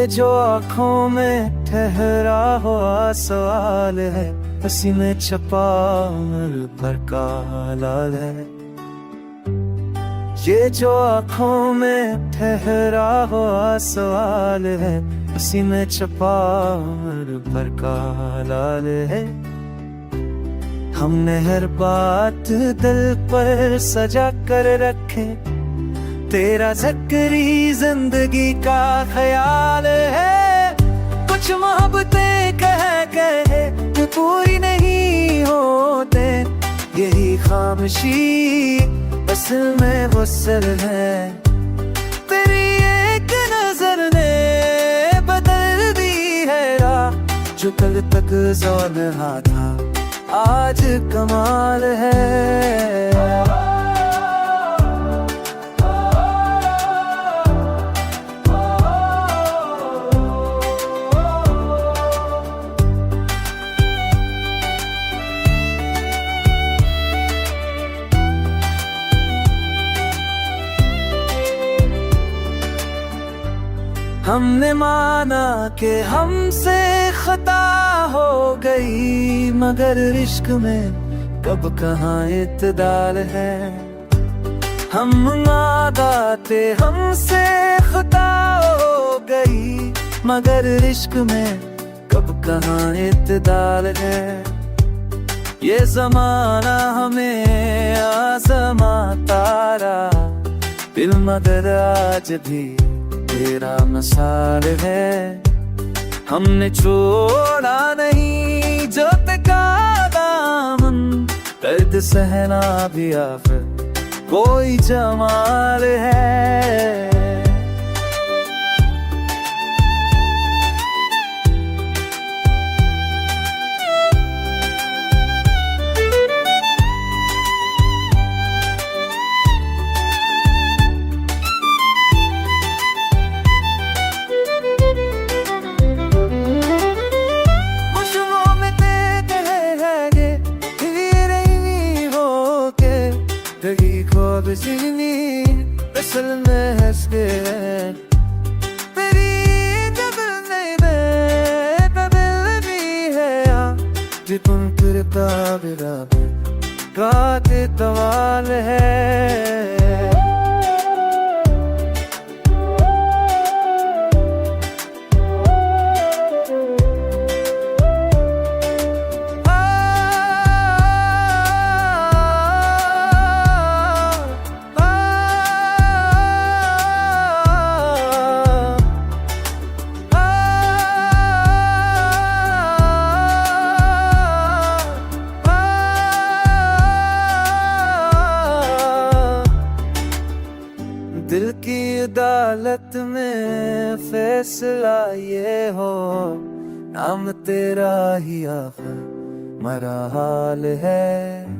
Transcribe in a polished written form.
ये जो आँखों में ठहरा हुआ सवाल है, हंसी में छपा उम्र भर का लाल है। ये जो आँखों में ठहरा हुआ सवाल है, उसी में छपा उम्र भर का लाल है। हमने हर बात दिल पर सजा कर रखे, तेरा ज़िक्री जिंदगी का ख्याल है। कुछ मोहब्बतें कहे पूरी नहीं होते, यही खामोशी असल में वसल है। तेरी एक नजर ने बदल दी है राह, जो कल तक ज़ौलहा था आज कमाल है। हमने माना कि हमसे खता हो गई, मगर इश्क में कब कहाँ इत्तेदाल है। हम मादाते हमसे खता हो गई, मगर इश्क में कब कहाँ इत्तेदाल है। ये ज़माना हमें आज़माता रहा दिल, मगर आज भी तेरा मसाल है। हमने छोड़ा नहीं जो का दामन, दर्द सहना भी आखिर कोई जमाल है। असल में हंस के तेरी जब नहीं भी है, जितन फिरता बिराबर गाते तवाल है। दिल की अदालत में फैसला ये हो, नाम तेरा ही आखिर मरा हाल है।